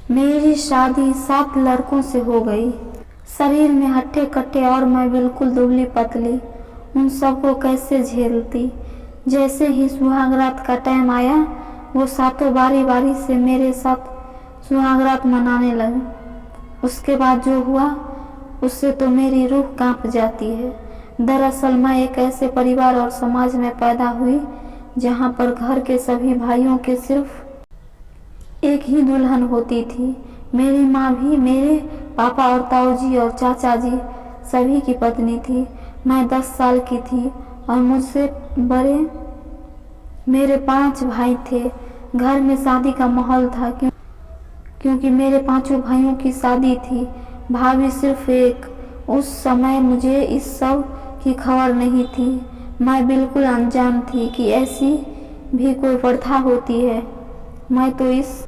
मेरी शादी 7 लड़कों से हो गई। शरीर में हट्टे कट्टे और मैं बिल्कुल दुबली पतली। उन सबको कैसे झेलती। जैसे ही सुहागरात का टाइम आया वो सातों बारी बारी से मेरे साथ सुहागरात मनाने लगे। उसके बाद जो हुआ उससे तो मेरी रूह कांप जाती है। दरअसल मैं एक ऐसे परिवार और समाज में पैदा हुई जहाँ पर घर के सभी भाइयों के सिर्फ एक ही दुल्हन होती थी। मेरी माँ भी मेरे पापा और ताऊजी और चाचा जी सभी की पत्नी थी। मैं 10 साल की थी और मुझसे बड़े मेरे 5 भाई थे। घर में शादी का माहौल था क्योंकि मेरे 5 भाइयों की शादी थी, भाभी सिर्फ एक। उस समय मुझे इस सब की खबर नहीं थी। मैं बिल्कुल अनजान थी कि ऐसी भी कोई प्रथा होती है। मैं तो इस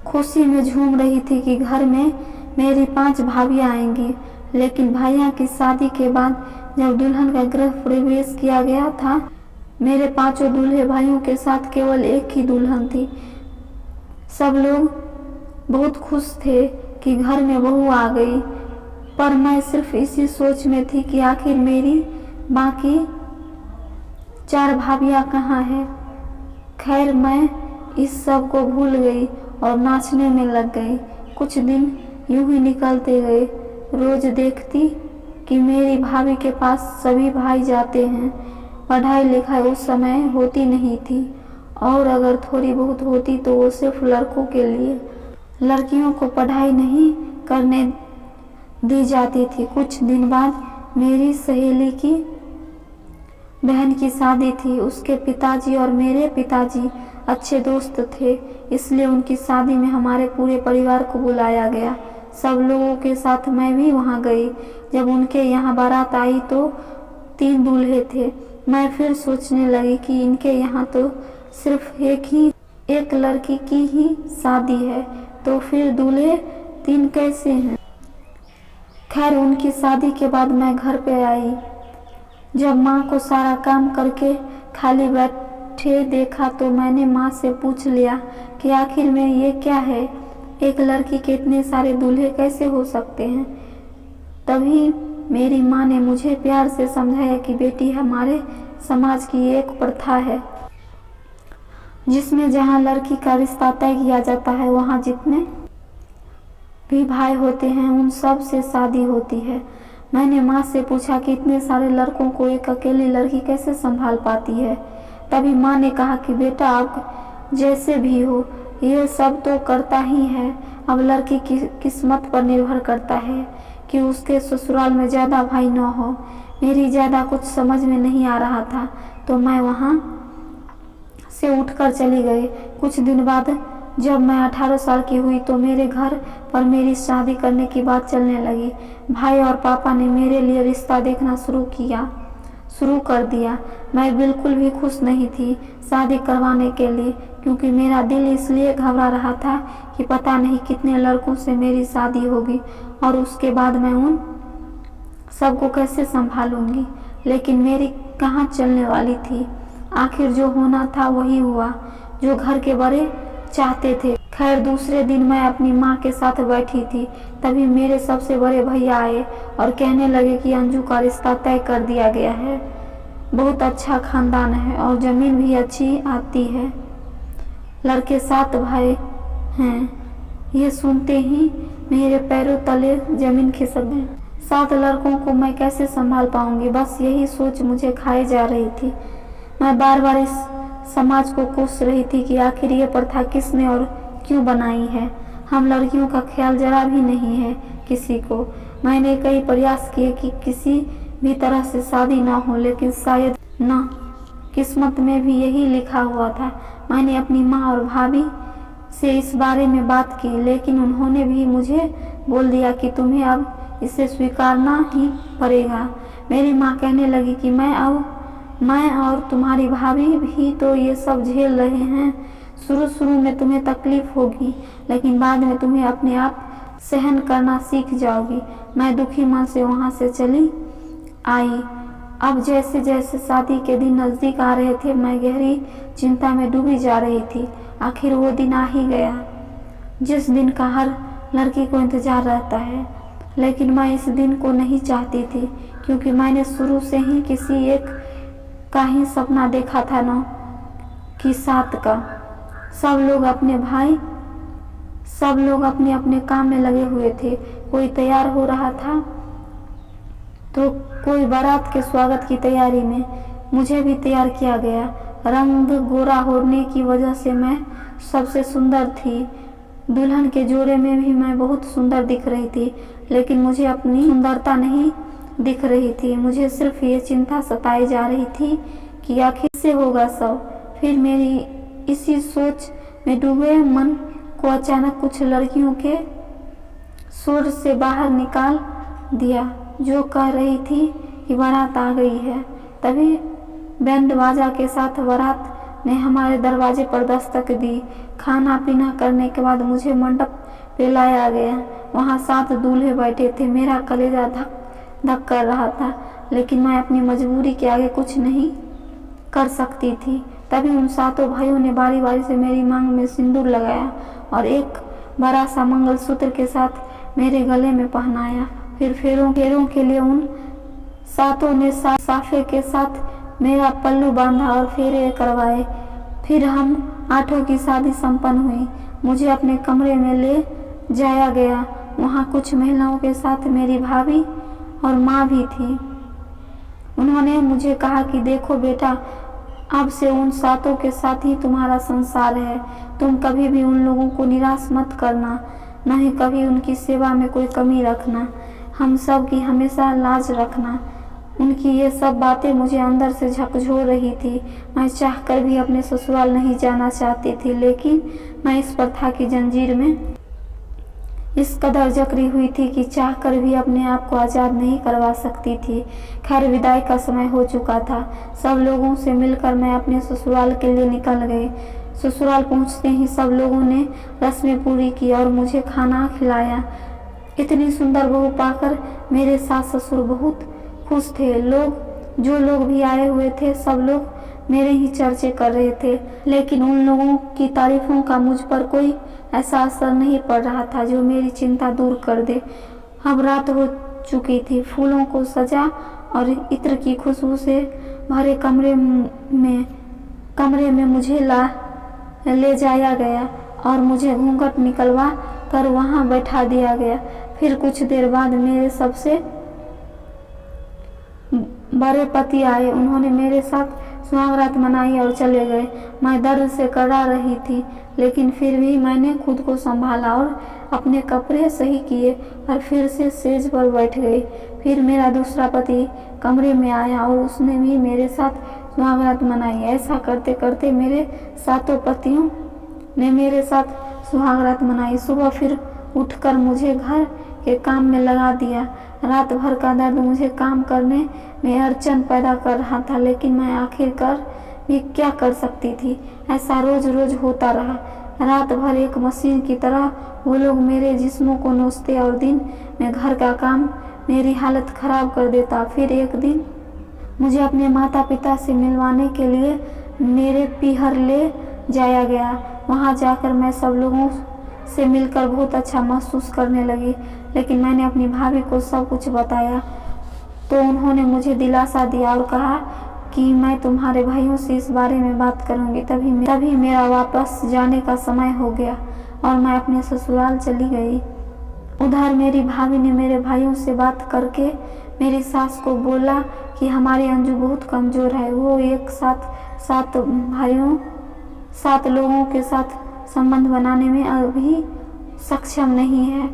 खुशी में झूम रही थी कि घर में मेरी 5 भाभियाँ आएंगी। लेकिन भैया की शादी के बाद जब दुल्हन का गृह प्रवेश किया गया था, मेरे 5 दूल्हे भाइयों के साथ केवल एक ही दुल्हन थी। सब लोग बहुत खुश थे कि घर में बहू आ गई, पर मैं सिर्फ इसी सोच में थी कि आखिर मेरी बाकी 4 भाभियाँ कहाँ हैं। खैर मैं इस सब को भूल गई और नाचने में लग गई। कुछ दिन यूं ही निकलते गए। रोज देखती कि मेरी भाभी के पास सभी भाई जाते हैं। पढ़ाई लिखाई उस समय होती नहीं थी और अगर थोड़ी बहुत होती तो वो सिर्फ लड़कों के लिए। लड़कियों को पढ़ाई नहीं करने दी जाती थी। कुछ दिन बाद मेरी सहेली की बहन की शादी थी। उसके पिताजी और मेरे पिताजी अच्छे दोस्त थे, इसलिए उनकी शादी में हमारे पूरे परिवार को बुलाया गया। सब लोगों के साथ मैं भी वहां गई। जब उनके यहाँ बारात आई तो 3 दूल्हे थे। मैं फिर सोचने लगी कि इनके यहाँ तो सिर्फ एक लड़की की ही शादी है, तो फिर दूल्हे 3 कैसे हैं। खैर उनकी शादी के बाद मैं घर पे आई। जब माँ को सारा काम करके खाली बैठे देखा तो मैंने माँ से पूछ लिया कि आखिर में ये क्या है, एक लड़की के इतने सारे दूल्हे कैसे हो सकते हैं। तभी मेरी माँ ने मुझे प्यार से समझाया कि बेटी हमारे समाज की एक प्रथा है जिसमें जहाँ लड़की का रिश्ता तय किया जाता है वहाँ जितने भी भाई होते हैं उन सब से शादी होती है। मैंने माँ से पूछा कि इतने सारे लड़कों को एक अकेली लड़की कैसे संभाल पाती है। तभी माँ ने कहा कि बेटा आप जैसे भी हो ये सब तो करता ही है। अब लड़की की किस्मत पर निर्भर करता है कि उसके ससुराल में ज़्यादा भाई न हो। मेरी ज़्यादा कुछ समझ में नहीं आ रहा था तो मैं वहाँ से उठकर चली गई। कुछ दिन बाद जब मैं 18 साल की हुई तो मेरे घर पर मेरी शादी करने की बात चलने लगी। भाई और पापा ने मेरे लिए रिश्ता देखना शुरू कर दिया। मैं बिल्कुल भी खुश नहीं थी शादी करवाने के लिए, क्योंकि मेरा दिल इसलिए घबरा रहा था कि पता नहीं कितने लड़कों से मेरी शादी होगी और उसके बाद मैं उन सबको कैसे संभालूंगी। लेकिन मेरी कहाँ चलने वाली थी। आखिर जो होना था वही हुआ जो घर के बड़े चाहते थे। खैर दूसरे दिन मैं अपनी माँ के साथ बैठी थी, तभी मेरे सबसे बड़े भैया आए और कहने लगे कि अंजू का रिश्ता तय कर दिया गया है। बहुत अच्छा खानदान है और जमीन भी अच्छी आती है। लड़के 7 भाई हैं। ये सुनते ही मेरे पैरों तले जमीन खिसक गई। 7 लड़कों को मैं कैसे संभाल पाऊंगी, बस यही सोच मुझे खाई जा रही थी। मैं बार बार इस समाज को कोस रही थी कि आखिर ये प्रथा किसने और क्यों बनाई है। हम लड़कियों का ख्याल जरा भी नहीं है किसी को। मैंने कई प्रयास किए कि किसी भी तरह से शादी ना हो, लेकिन शायद ना किस्मत में भी यही लिखा हुआ था। मैंने अपनी माँ और भाभी से इस बारे में बात की, लेकिन उन्होंने भी मुझे बोल दिया कि तुम्हें अब इसे स्वीकारना ही पड़ेगा। मेरी माँ कहने लगी कि मैं और तुम्हारी भाभी भी तो ये सब झेल रहे हैं। शुरू में तुम्हें तकलीफ होगी, लेकिन बाद में तुम्हें अपने आप सहन करना सीख जाओगी। मैं दुखी मन से वहाँ से चली आई। अब जैसे जैसे शादी के दिन नज़दीक आ रहे थे मैं गहरी चिंता में डूबी जा रही थी। आखिर वो दिन आ ही गया। जिस दिन का हर लड़की को इंतजार रहता है। लेकिन मैं इस दिन को नहीं चाहती थी, क्योंकि मैंने शुरू से ही किसी एक का ही सपना देखा था ना कि साथ का। सब लोग अपने अपने काम में लगे हुए थे। कोई तैयार हो रहा था तो कोई बारात के स्वागत की तैयारी में। मुझे भी तैयार किया गया। रंग गोरा होने की वजह से मैं सबसे सुंदर थी। दुल्हन के जोड़े में भी मैं बहुत सुंदर दिख रही थी, लेकिन मुझे अपनी सुंदरता नहीं दिख रही थी। मुझे सिर्फ ये चिंता सताई जा रही थी कि आखिर से होगा सब। फिर मेरी इसी सोच में डूबे मन को अचानक कुछ लड़कियों के शोर से बाहर निकाल दिया, जो कह रही थी कि बारात आ गई है। तभी बैंड बाजा के साथ बारात ने हमारे दरवाजे पर दस्तक दी। खाना पीना करने के बाद मुझे मंडप पे लाया गया। वहाँ 7 दूल्हे बैठे थे। मेरा कलेजा धक धक कर रहा था, लेकिन मैं अपनी मजबूरी के आगे कुछ नहीं कर सकती थी। तभी उन 7 भाइयों ने बारी बारी से मेरी मांग में सिंदूर लगाया और एक बड़ा सा मंगलसूत्र के साथ मेरे गले में पहनाया। फिर फेरों के लिए उन 7 ने साफे के साथ मेरा पल्लू बांधा और फेरे करवाए। फिर हम 8 की शादी संपन्न हुई। मुझे अपने कमरे में ले जाया गया। वहाँ कुछ महिलाओं के साथ मेरी भाभी और माँ भी थी। उन्होंने मुझे कहा कि देखो बेटा, अब से उन 7 के साथ ही तुम्हारा संसार है। तुम कभी भी उन लोगों को निराश मत करना, न ही कभी उनकी सेवा में कोई कमी रखना। हम सब की हमेशा लाज रखना। उनकी ये सब बातें मुझे अंदर से झकझोर रही थी। मैं चाहकर भी अपने ससुराल नहीं जाना चाहती थी, लेकिन मैं इस प्रथा की जंजीर में इस कदर जकड़ी हुई थी कि चाहकर भी अपने आप को आज़ाद नहीं करवा सकती थी। खैर, विदाई का समय हो चुका था। सब लोगों से मिलकर मैं अपने ससुराल के लिए निकल गई। ससुराल पहुंचते ही सब लोगों ने रस्में पूरी की और मुझे खाना खिलाया। इतनी सुंदर बहू पाकर मेरे सास ससुर बहुत खुश थे। जो लोग भी आए हुए थे, सब लोग मेरे ही चर्चे कर रहे थे, लेकिन उन लोगों की तारीफों का मुझ पर कोई ऐसा असर नहीं पड़ रहा था जो मेरी चिंता दूर कर दे। अब रात हो चुकी थी। फूलों को सजा और इत्र की खुशबू से भरे कमरे में मुझे ले जाया गया और मुझे घूंघट निकलवा कर वहां बैठा दिया गया। फिर कुछ देर बाद मेरे सबसे बड़े पति आए। उन्होंने मेरे साथ सुहागरात मनाई और चले गए। मैं दर्द से कड़ा रही थी, लेकिन फिर भी मैंने खुद को संभाला और अपने कपड़े सही किए और फिर से सेज पर बैठ गई। फिर मेरा दूसरा पति कमरे में आया और उसने भी मेरे साथ सुहागरात मनाई। ऐसा करते करते मेरे 7 पतियों ने मेरे साथ सुहागरात मनाई। सुबह फिर उठकर मुझे घर के काम में लगा दिया। रात भर का दर्द मुझे काम करने में अड़चन पैदा कर रहा था, लेकिन मैं आखिरकार भी क्या कर सकती थी। ऐसा रोज रोज होता रहा। रात भर एक मशीन की तरह वो लोग मेरे जिस्मों को नोचते और दिन में घर का काम मेरी हालत खराब कर देता। फिर एक दिन मुझे अपने माता पिता से मिलवाने के लिए मेरे पीहर ले जाया गया। वहाँ जाकर मैं सब लोगों से मिलकर बहुत अच्छा महसूस करने लगी, लेकिन मैंने अपनी भाभी को सब कुछ बताया तो उन्होंने मुझे दिलासा दिया और कहा कि मैं तुम्हारे भाइयों से इस बारे में बात करूंगी। तभी मेरा वापस जाने का समय हो गया और मैं अपने ससुराल चली गई। उधर मेरी भाभी ने मेरे भाइयों से बात करके मेरी सास को बोला कि हमारी अंजू बहुत कमज़ोर है, वो एक साथ 7 लोगों के साथ संबंध बनाने में अभी सक्षम नहीं है,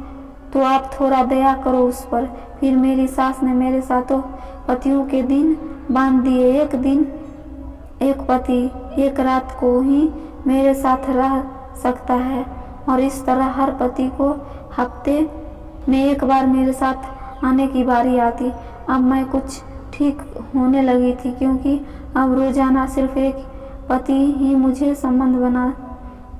तो आप थोड़ा दया करो उस पर। फिर मेरी सास ने मेरे 7 पतियों के दिन बांध दिए। एक दिन एक पति एक रात को ही मेरे साथ रह सकता है और इस तरह हर पति को हफ्ते में एक बार मेरे साथ आने की बारी आती। अब मैं कुछ ठीक होने लगी थी, क्योंकि अब रोजाना सिर्फ एक पति ही मुझे संबंध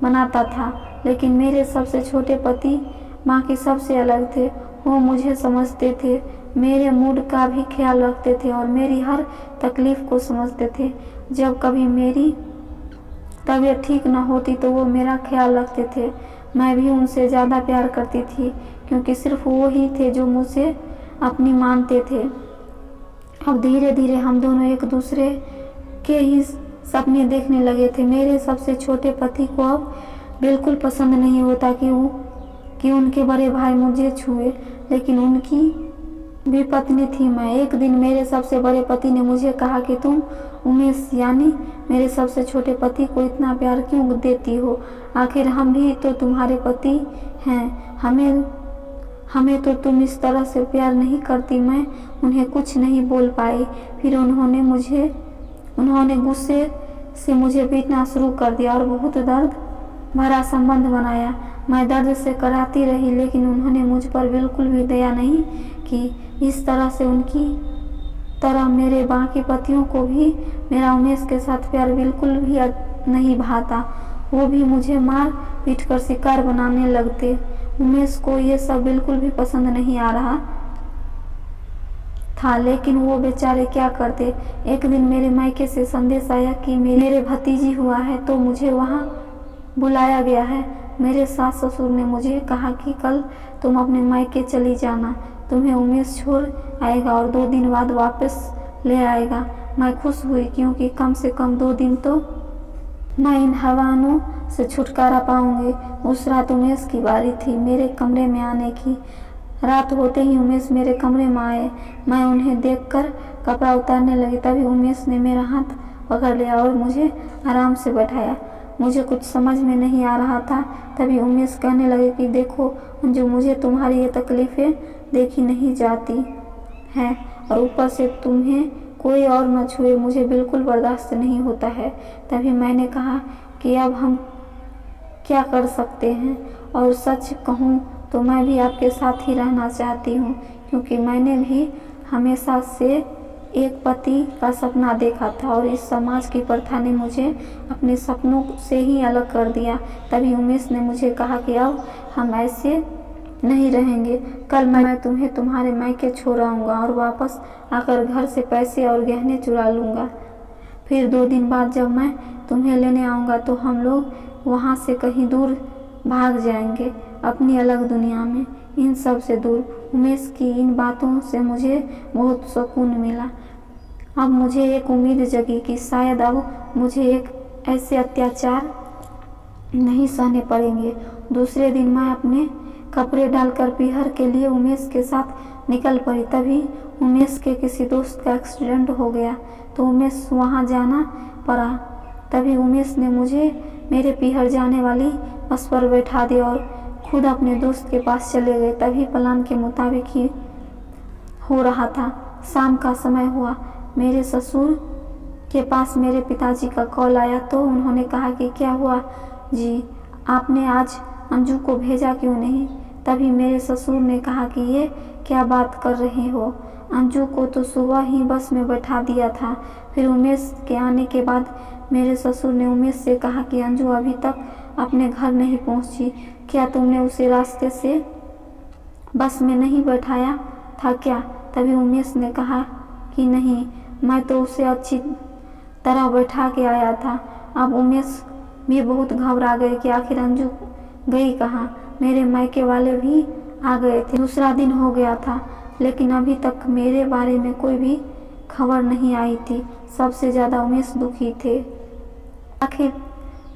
बनाता था। लेकिन मेरे सबसे छोटे पति माँ की सबसे अलग थे। वो मुझे समझते थे, मेरे मूड का भी ख्याल रखते थे और मेरी हर तकलीफ को समझते थे। जब कभी मेरी तबीयत ठीक न होती तो वो मेरा ख्याल रखते थे। मैं भी उनसे ज़्यादा प्यार करती थी, क्योंकि सिर्फ वो ही थे जो मुझे अपनी मानते थे। अब धीरे धीरे हम दोनों एक दूसरे के ही सपने देखने लगे थे। मेरे सबसे छोटे पति को अब बिल्कुल पसंद नहीं होता कि उनके बड़े भाई मुझे छुए, लेकिन उनकी भी पत्नी थी मैं। एक दिन मेरे सबसे बड़े पति ने मुझे कहा कि तुम उमेश यानी मेरे सबसे छोटे पति को इतना प्यार क्यों देती हो? आखिर हम भी तो तुम्हारे पति हैं, हमें तो तुम इस तरह से प्यार नहीं करती। मैं उन्हें कुछ नहीं बोल पाई। फिर उन्होंने गुस्से से मुझे पीटना शुरू कर दिया और बहुत दर्द भरा संबंध बनाया। मैं दर्द से कराती रही, लेकिन उन्होंने मुझ पर बिल्कुल भी दया नहीं की। इस तरह से उनकी तरह मेरे बाकी पतियों को भी मेरा उमेश के साथ प्यार बिल्कुल भी नहीं भाता। वो भी मुझे मार पीट कर शिकार बनाने लगते। उमेश को ये सब बिल्कुल भी पसंद नहीं आ रहा था, लेकिन वो बेचारे क्या करते। एक दिन मेरे मायके से संदेश आया कि मेरे भतीजी हुआ है, तो मुझे वहाँ बुलाया गया है। मेरे सास ससुर ने मुझे कहा कि कल तुम अपने मायके चली जाना, तुम्हें उमेश छोड़ आएगा और 2 दिन बाद वापस ले आएगा। मैं खुश हुई, क्योंकि कम से कम 2 दिन तो मैं इन हैवानों से छुटकारा पाऊंगी। उस रात उमेश की बारी थी मेरे कमरे में आने की। रात होते ही उमेश मेरे कमरे में आए। मैं उन्हें देखकर कपड़ा उतारने लगी, तभी उमेश ने मेरा हाथ पकड़ लिया और मुझे आराम से बैठाया। मुझे कुछ समझ में नहीं आ रहा था। तभी उमेश कहने लगे कि देखो अंजू, मुझे तुम्हारी ये तकलीफ़ें देखी नहीं जाती हैं, और ऊपर से तुम्हें कोई और न छुए, मुझे बिल्कुल बर्दाश्त नहीं होता है। तभी मैंने कहा कि अब हम क्या कर सकते हैं, और सच कहूँ तो मैं भी आपके साथ ही रहना चाहती हूँ, क्योंकि मैंने भी हमेशा से एक पति का सपना देखा था, और इस समाज की प्रथा ने मुझे अपने सपनों से ही अलग कर दिया। तभी उमेश ने मुझे कहा कि अब हम ऐसे नहीं रहेंगे। कल मैं तुम्हें तुम्हारे मायके छोड़ आऊँगा और वापस आकर घर से पैसे और गहने चुरा लूँगा। फिर 2 दिन बाद जब मैं तुम्हें लेने आऊँगा तो हम लोग वहाँ से कहीं दूर भाग जाएंगे, अपनी अलग दुनिया में, इन सब से दूर। उमेश की इन बातों से मुझे बहुत सुकून मिला। अब मुझे एक उम्मीद जगी कि शायद अब मुझे एक ऐसे अत्याचार नहीं सहने पड़ेंगे। दूसरे दिन मैं अपने कपड़े डालकर पीहर के लिए उमेश के साथ निकल पड़ी। तभी उमेश के किसी दोस्त का एक्सीडेंट हो गया, तो उमेश वहाँ जाना पड़ा। तभी उमेश ने मुझे मेरे पीहर जाने वाली बस पर बैठा दिया और खुद अपने दोस्त के पास चले गए। तभी प्लान के मुताबिक ही हो रहा था। शाम का समय हुआ। मेरे ससुर के पास मेरे पिताजी का कॉल आया, तो उन्होंने कहा कि क्या हुआ जी, आपने आज अंजू को भेजा क्यों नहीं? तभी मेरे ससुर ने कहा कि ये क्या बात कर रहे हो, अंजू को तो सुबह ही बस में बैठा दिया था। फिर उमेश के आने के बाद मेरे ससुर ने उमेश से कहा कि अंजू अभी तक अपने घर नहीं पहुंची, क्या तुमने उसे रास्ते से बस में नहीं बैठाया था क्या? तभी उमेश ने कहा कि नहीं, मैं तो उसे अच्छी तरह बैठा के आया था। अब उमेश भी बहुत घबरा गए कि आखिर अंजू गई कहाँ। मेरे मायके वाले भी आ गए थे। दूसरा दिन हो गया था, लेकिन अभी तक मेरे बारे में कोई भी खबर नहीं आई थी। सबसे ज़्यादा उमेश दुखी थे। आखिर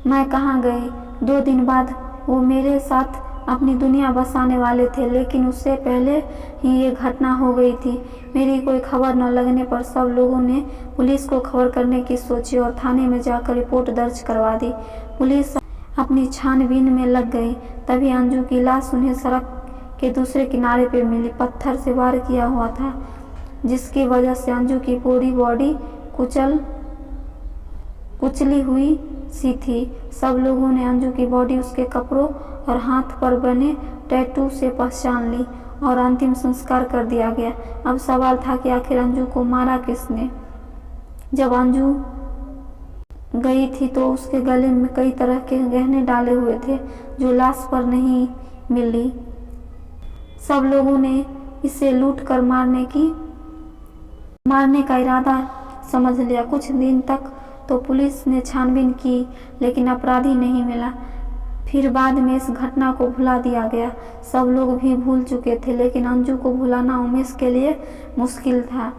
मैं कहाँ गई? 2 दिन बाद वो मेरे साथ अपनी दुनिया बसाने वाले थे, लेकिन उससे पहले ही ये घटना हो गई थी। मेरी कोई खबर न लगने पर सब लोगों ने पुलिस को खबर करने की सोची और थाने में जाकर रिपोर्ट दर्ज करवा दी। पुलिस अपनी छानबीन में लग गई। तभी अंजू की लाश उन्हें सड़क के दूसरे किनारे पे मिली। पत्थर से वार किया हुआ था, जिसकी वजह से अंजू की पूरी बॉडी कुचली हुई सी थी। सब लोगों ने अंजू की बॉडी उसके कपड़ों और हाथ पर बने टैटू से पहचान ली और अंतिम संस्कार कर दिया गया। अब सवाल था कि आखिर अंजू को मारा किसने? जब अंजू गई थी तो उसके गले में कई तरह के गहने डाले हुए थे, जो लाश पर नहीं मिली। सब लोगों ने इसे लूट कर मारने का इरादा समझ लिया। कुछ दिन तक तो पुलिस ने छानबीन की, लेकिन अपराधी नहीं मिला। फिर बाद में इस घटना को भुला दिया गया। सब लोग भी भूल चुके थे, लेकिन अंजू को भुलाना उमेश के लिए मुश्किल था।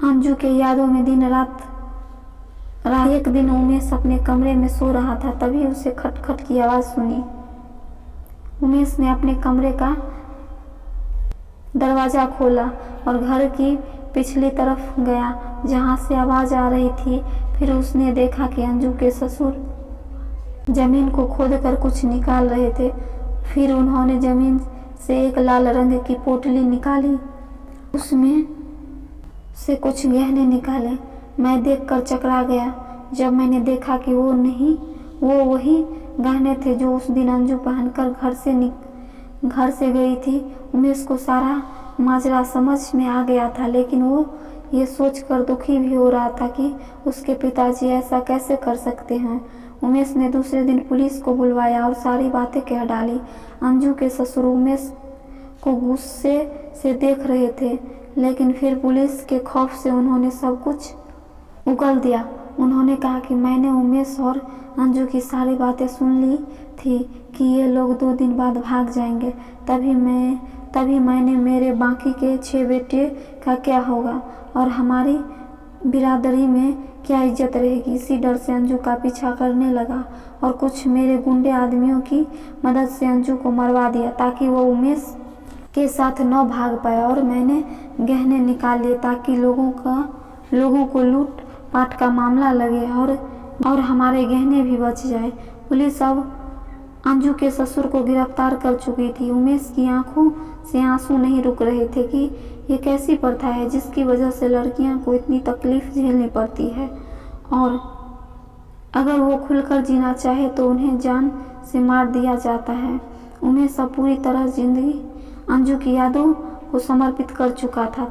अंजू के यादों में दिन रात एक दिन उमेश अपने कमरे में सो रहा था, तभी उसे खटखट की आवाज़ सुनी। उमेश ने अपने कमरे का दरवाज़ा खोला और घर की पिछली तरफ गया जहाँ से आवाज़ आ रही थी। फिर उसने देखा कि अंजू के ससुर जमीन को खोदकर कुछ निकाल रहे थे। फिर उन्होंने जमीन से एक लाल रंग की पोटली निकाली, उसमें से कुछ गहने निकाले। मैं देखकर चकरा गया जब मैंने देखा कि वो वही गहने थे जो उस दिन अंजू पहनकर घर से गई थी। उमेश को सारा माजरा समझ में आ गया था, लेकिन वो ये सोचकर दुखी भी हो रहा था कि उसके पिताजी ऐसा कैसे कर सकते हैं। उमेश ने दूसरे दिन पुलिस को बुलवाया और सारी बातें कह डाली। अंजू के ससुर उमेश को गुस्से से देख रहे थे, लेकिन फिर पुलिस के खौफ से उन्होंने सब कुछ उगल दिया। उन्होंने कहा कि मैंने उमेश और अंजू की सारी बातें सुन ली थी कि ये लोग 2 दिन बाद भाग जाएंगे। तभी मैंने मेरे बाकी के 6 बेटे का क्या होगा और हमारी बिरादरी में क्या इज्जत रहेगी। इसी डर से अंजू का पीछा करने लगा और कुछ मेरे गुंडे आदमियों की मदद से अंजू को मरवा दिया ताकि वो उमेश के साथ न भाग पाए। और मैंने गहने निकाल लिए ताकि लोगों को लूट पाट का मामला लगे और हमारे गहने भी बच जाए। पुलिस अब अंजू के ससुर को गिरफ्तार कर चुकी थी। उमेश की आंखों से आंसू नहीं रुक रहे थे कि ये कैसी प्रथा है जिसकी वजह से लड़कियां को इतनी तकलीफ झेलनी पड़ती है, और अगर वो खुलकर जीना चाहे तो उन्हें जान से मार दिया जाता है। उमेश अब पूरी तरह जिंदगी अंजू की यादों को समर्पित कर चुका था।